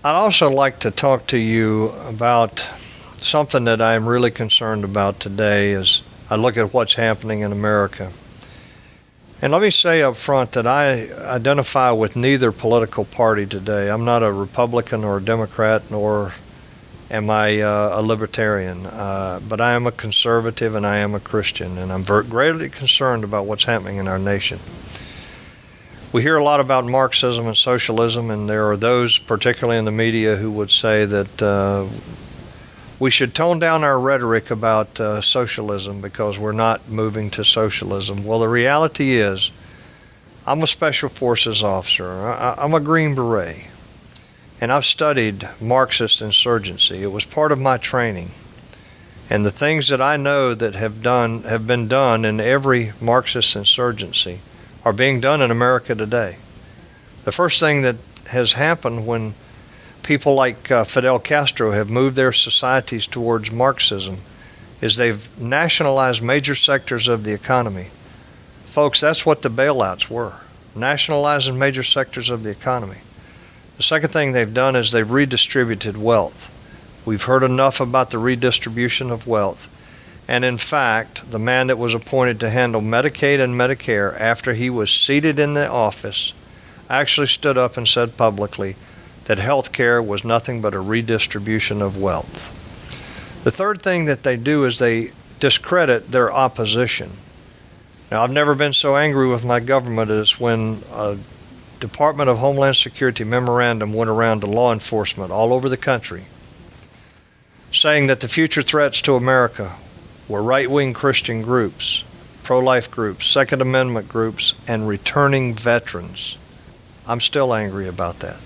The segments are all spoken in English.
I'd also like to talk to you about something that I'm really concerned about today as I look at what's happening in America. And let me say up front that I identify with neither political party today. I'm not a Republican or a Democrat, nor am I a libertarian. But I am a conservative and I am a Christian, and I'm greatly concerned about what's happening in our nation. We hear a lot about Marxism and socialism, and there are those, particularly in the media, who would say that we should tone down our rhetoric about socialism because we're not moving to socialism. Well, the reality is, I'm a Special Forces officer. I'm a Green Beret, and I've studied Marxist insurgency. It was part of my training. And the things that I know that have been done in every Marxist insurgency are being done in America today. The first thing that has happened when people like Fidel Castro have moved their societies towards Marxism is they've nationalized major sectors of the economy. Folks, that's what the bailouts were, nationalizing major sectors of the economy. The second thing they've done is they've redistributed wealth. We've heard enough about the redistribution of wealth. And in fact, the man that was appointed to handle Medicaid and Medicare after he was seated in the office actually stood up and said publicly that health care was nothing but a redistribution of wealth. The third thing that they do is they discredit their opposition. Now, I've never been so angry with my government as when a Department of Homeland Security memorandum went around to law enforcement all over the country saying that the future threats to America were right-wing Christian groups, pro-life groups, Second Amendment groups, and returning veterans. I'm still angry about that.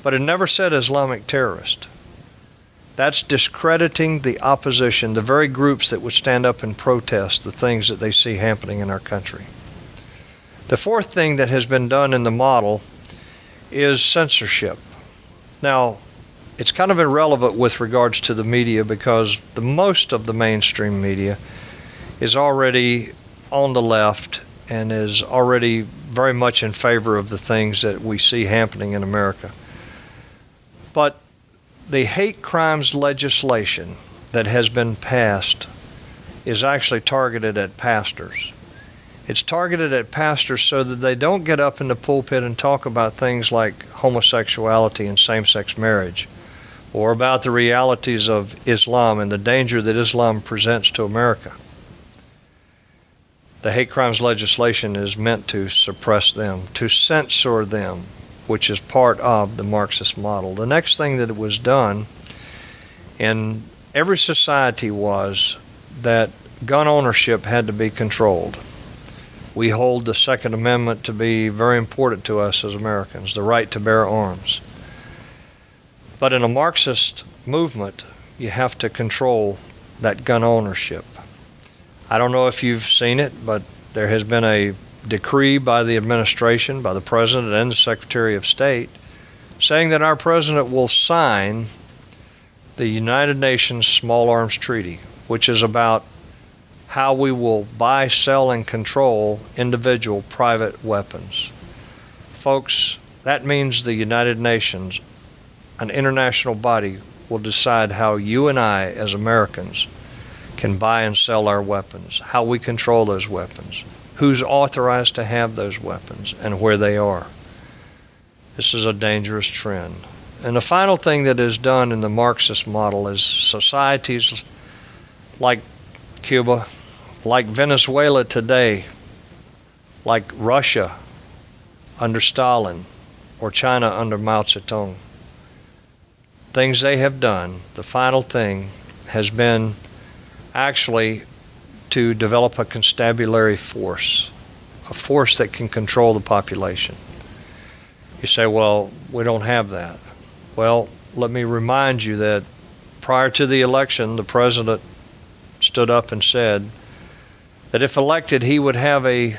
But it never said Islamic terrorist. That's discrediting the opposition, the very groups that would stand up and protest the things that they see happening in our country. The fourth thing that has been done in the model is censorship. Now, it's kind of irrelevant with regards to the media because most of the mainstream media is already on the left and is already very much in favor of the things that we see happening in America. But the hate crimes legislation that has been passed is actually targeted at pastors. It's targeted at pastors so that they don't get up in the pulpit and talk about things like homosexuality and same-sex marriage, or about the realities of Islam and the danger that Islam presents to America. The hate crimes legislation is meant to suppress them, to censor them, which is part of the Marxist model. The next thing that was done in every society was that gun ownership had to be controlled. We hold the Second Amendment to be very important to us as Americans, the right to bear arms. But in a Marxist movement, you have to control that gun ownership. I don't know if you've seen it, but there has been a decree by the administration, by the President and the Secretary of State, saying that our President will sign the United Nations Small Arms Treaty, which is about how we will buy, sell, and control individual private weapons. Folks, that means the United Nations, an international body, will decide how you and I, as Americans, can buy and sell our weapons, how we control those weapons, who's authorized to have those weapons, and where they are. This is a dangerous trend. And the final thing that is done in the Marxist model is societies like Cuba, like Venezuela today, like Russia under Stalin, or China under Mao Zedong. Things they have done, the final thing has been actually to develop a constabulary force, a force that can control the population. You say, well, we don't have that. Well, let me remind you that prior to the election, the president stood up and said that if elected, he would have a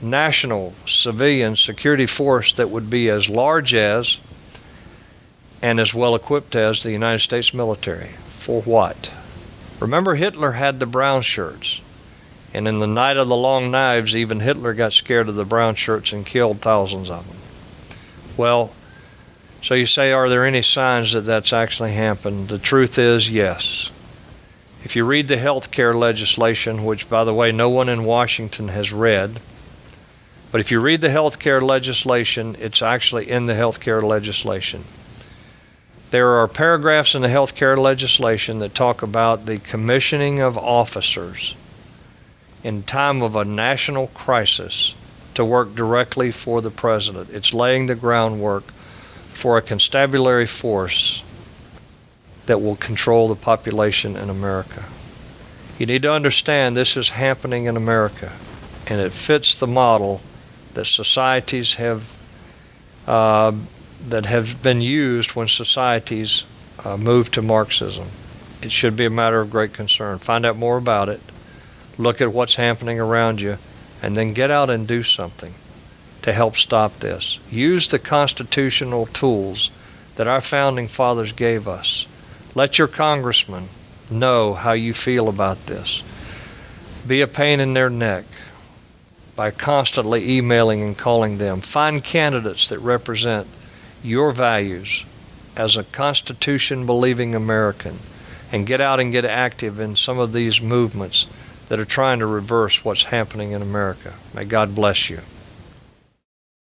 national civilian security force that would be as large as and as well equipped as the United States military. For what? Remember, Hitler had the brown shirts. And in the night of the long knives, even Hitler got scared of the brown shirts and killed thousands of them. Well, So you say, are there any signs that that's actually happened? The truth is, yes. If you read the health care legislation, which, by the way, no one in Washington has read, but if you read the health care legislation, it's actually in the health care legislation. There are paragraphs in the health care legislation that talk about the commissioning of officers in time of a national crisis to work directly for the president. It's laying the groundwork for a constabulary force that will control the population in America. You need to understand this is happening in America, and it fits the model that societies have that have been used when societies moved to Marxism. It should be a matter of great concern. Find out more about it, look at what's happening around you, and then get out and do something to help stop this. Use the constitutional tools that our founding fathers gave us. Let your congressman know how you feel about this. Be a pain in their neck by constantly emailing and calling them. Find candidates that represent your values as a Constitution-believing American, and get out and get active in some of these movements that are trying to reverse what's happening in America. May God bless you.